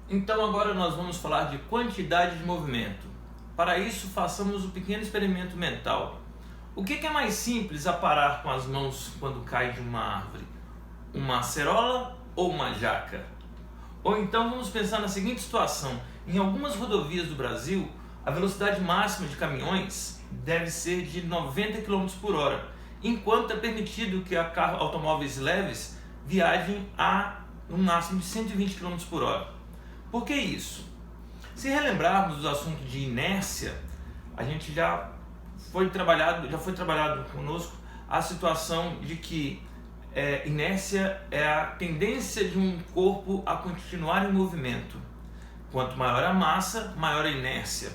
Então agora nós vamos falar de quantidade de movimento. Para isso, façamos um pequeno experimento mental. O que é mais simples aparar com as mãos quando cai de uma árvore? Uma acerola ou uma jaca? Ou então vamos pensar na seguinte situação. Em algumas rodovias do Brasil, a velocidade máxima de caminhões deve ser de 90 km por hora, enquanto é permitido que automóveis leves viajem a um máximo de 120 km por hora. Por que isso? Se relembrarmos do assunto de inércia, a gente já foi trabalhado conosco a situação de que inércia é a tendência de um corpo a continuar em movimento. Quanto maior a massa, maior a inércia.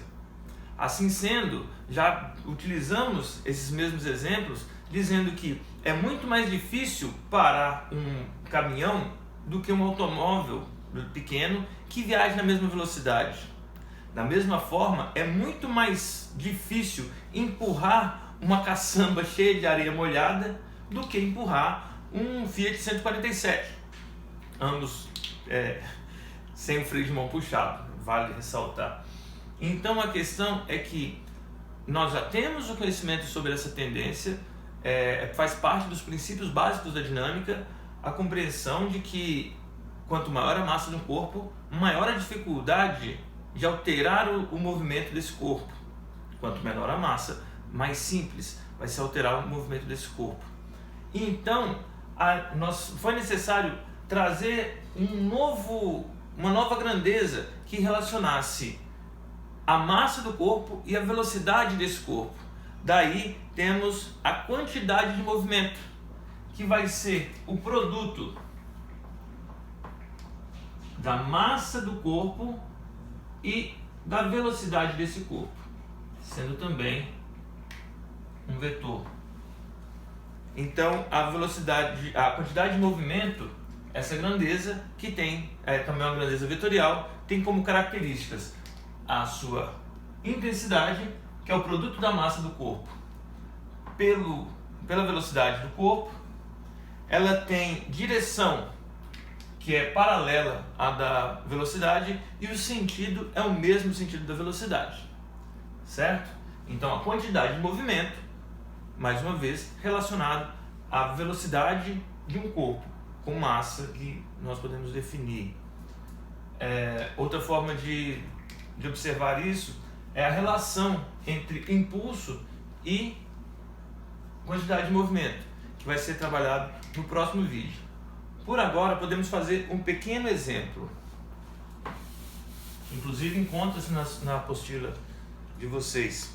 Assim sendo, já utilizamos esses mesmos exemplos dizendo que é muito mais difícil parar um caminhão do que um automóvel pequeno que viaja na mesma velocidade. Da mesma forma, é muito mais difícil empurrar uma caçamba cheia de areia molhada do que empurrar um Fiat 147, ambos sem o freio de mão puxado, vale ressaltar. Então a questão é que nós já temos o conhecimento sobre essa tendência, faz parte dos princípios básicos da dinâmica, a compreensão de que quanto maior a massa de um corpo, maior a dificuldade de alterar o movimento desse corpo. Quanto menor a massa, mais simples vai se alterar o movimento desse corpo. Então, foi necessário trazer uma nova grandeza que relacionasse a massa do corpo e a velocidade desse corpo. Daí temos a quantidade de movimento, que vai ser o produto da massa do corpo e da velocidade desse corpo, sendo também um vetor. Então a quantidade de movimento, essa grandeza que tem, também uma grandeza vetorial, tem como características a sua intensidade, que é o produto da massa do corpo pela velocidade do corpo. Ela tem direção, que é paralela à da velocidade, e o sentido é o mesmo sentido da velocidade, certo? Então a quantidade de movimento, mais uma vez, relacionado à velocidade de um corpo com massa que nós podemos definir. Outra forma de observar isso é a relação entre impulso e quantidade de movimento, que vai ser trabalhado no próximo vídeo. Por agora, podemos fazer um pequeno exemplo. Inclusive, encontra-se na apostila de vocês.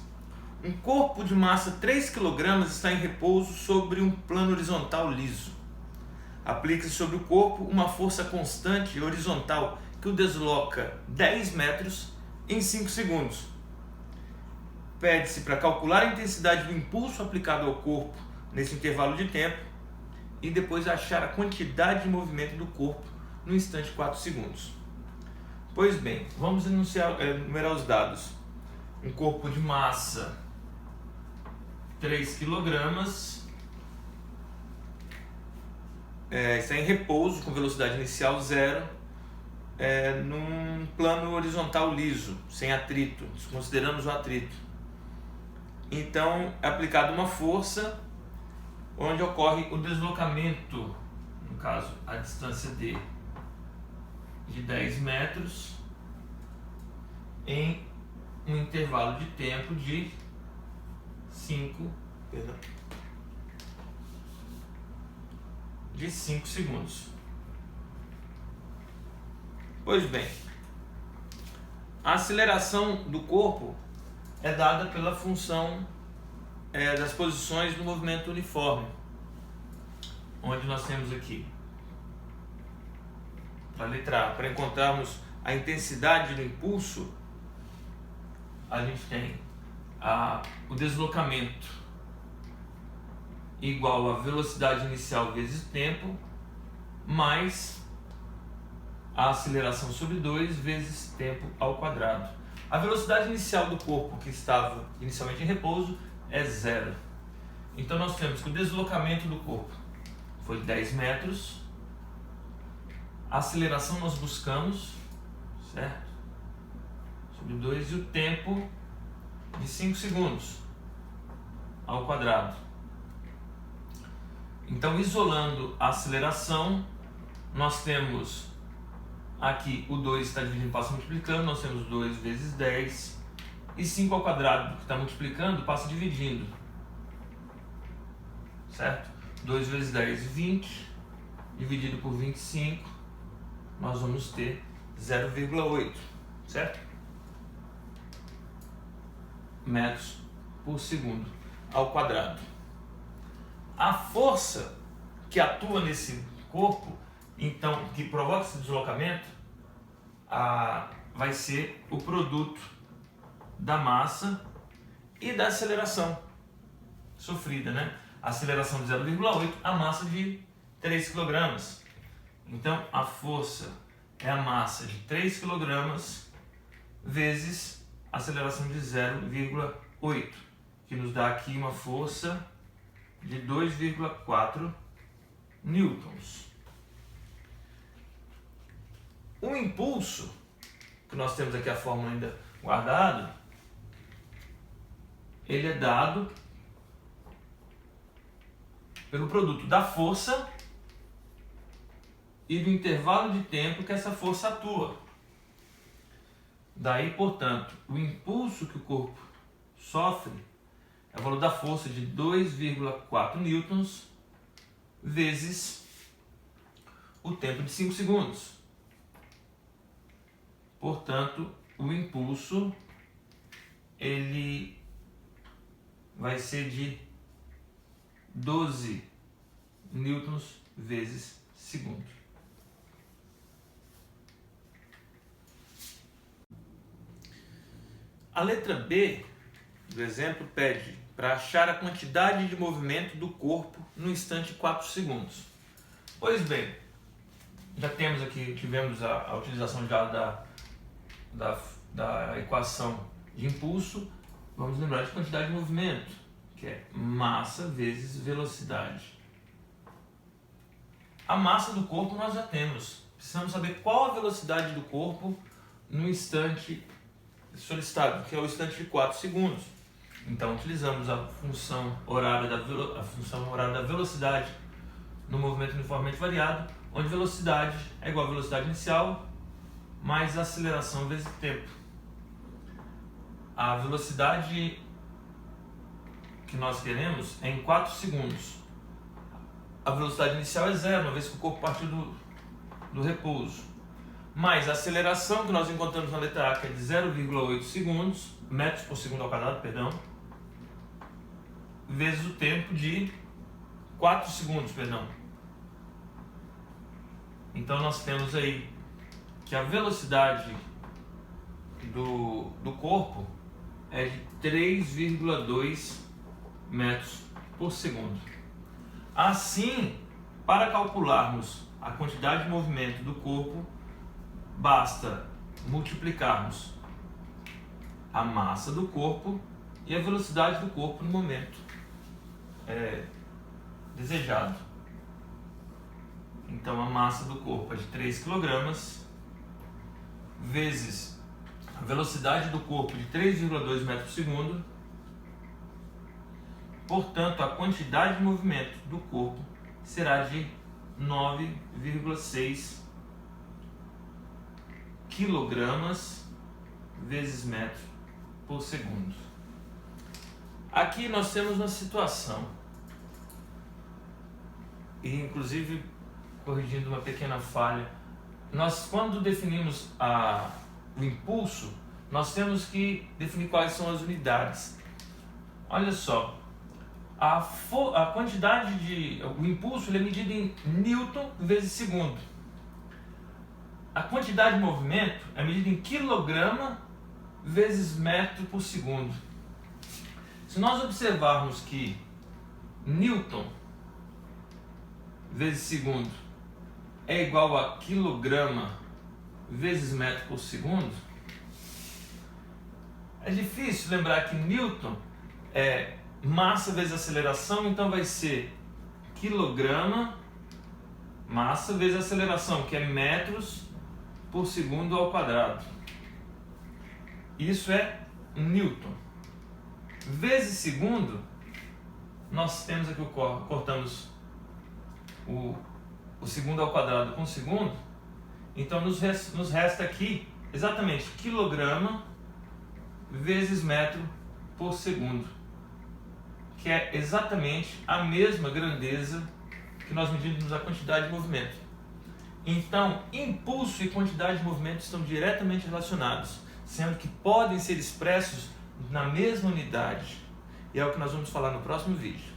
Um corpo de massa 3 kg está em repouso sobre um plano horizontal liso. Aplica-se sobre o corpo uma força constante horizontal que o desloca 10 metros em 5 segundos. Pede-se para calcular a intensidade do impulso aplicado ao corpo nesse intervalo de tempo e depois achar a quantidade de movimento do corpo no instante 4 segundos. Pois bem, vamos enumerar os dados. Um corpo de massa 3 kg está em repouso com velocidade inicial 0 num plano horizontal liso, sem atrito, desconsideramos o atrito. Então é aplicada uma força onde ocorre o deslocamento, no caso a distância d de 10 metros em um intervalo de tempo de 5 segundos. Pois bem, a aceleração do corpo é dada pela função das posições do movimento uniforme, onde nós temos aqui, a letra A, para encontrarmos a intensidade do impulso, a gente tem o deslocamento igual a velocidade inicial vezes tempo, mais a aceleração sobre 2 vezes tempo ao quadrado. A velocidade inicial do corpo, que estava inicialmente em repouso, é 0. Então nós temos que o deslocamento do corpo foi 10 metros, a aceleração nós buscamos, certo? Sobre 2 e o tempo de 5 segundos ao quadrado. Então, isolando a aceleração, nós temos aqui o 2 está dividindo, passa multiplicando, nós temos 2 vezes 10, e 5 ao quadrado, que está multiplicando, passa dividindo, certo? 2 vezes 10, 20, dividido por 25, nós vamos ter 0,8, certo? Metros por segundo ao quadrado. A força que atua nesse corpo, então, que provoca esse deslocamento, vai ser o produto da massa e da aceleração sofrida, né? A aceleração de 0,8, a massa de 3 kg. Então, a força é a massa de 3 kg vezes a aceleração de 0,8, que nos dá aqui uma força de 2,4 newtons. O impulso, que nós temos aqui a fórmula ainda guardado, ele é dado pelo produto da força e do intervalo de tempo que essa força atua. Daí, portanto, o impulso que o corpo sofre é o valor da força de 2,4 newtons vezes o tempo de 5 segundos. Portanto, o impulso ele vai ser de 12 newtons vezes segundo. A letra B do exemplo pede para achar a quantidade de movimento do corpo no instante 4 segundos. Pois bem, já temos aqui, tivemos a utilização já da equação de impulso. Vamos lembrar de quantidade de movimento, que é massa vezes velocidade. A massa do corpo nós já temos. Precisamos saber qual a velocidade do corpo no instante solicitado, que é o instante de 4 segundos. Então, utilizamos a função horária da velocidade no movimento uniformemente variado, onde velocidade é igual a velocidade inicial mais a aceleração vezes tempo. A velocidade que nós queremos é em 4 segundos. A velocidade inicial é zero, uma vez que o corpo partiu do repouso. Mais a aceleração que nós encontramos na letra A, que é de 0,8 segundos, metros por segundo ao quadrado, perdão, vezes o tempo de 4 segundos, perdão. Então nós temos aí que a velocidade do corpo é de 3,2 metros por segundo. Assim, para calcularmos a quantidade de movimento do corpo, basta multiplicarmos a massa do corpo e a velocidade do corpo no momento desejado. Então, a massa do corpo é de 3 kg vezes a velocidade do corpo de 3,2 metros por segundo. Portanto, a quantidade de movimento do corpo será de 9,6 quilogramas vezes metro por segundo. Aqui nós temos uma situação, e inclusive corrigindo uma pequena falha, nós quando definimos o impulso, nós temos que definir quais são as unidades. Olha só, a quantidade o impulso ele é medido em newton vezes segundo. A quantidade de movimento é medida em quilograma vezes metro por segundo. Se nós observarmos que newton vezes segundo é igual a quilograma vezes metro por segundo, é difícil lembrar que newton é massa vezes aceleração, então vai ser quilograma, massa vezes aceleração, que é metros por segundo ao quadrado. Isso é Newton. Vezes segundo, nós temos aqui cortamos o segundo ao quadrado com segundo, então nos resta aqui exatamente quilograma vezes metro por segundo, que é exatamente a mesma grandeza que nós medimos a quantidade de movimento. Então, impulso e quantidade de movimento estão diretamente relacionados, sendo que podem ser expressos na mesma unidade. E é o que nós vamos falar no próximo vídeo.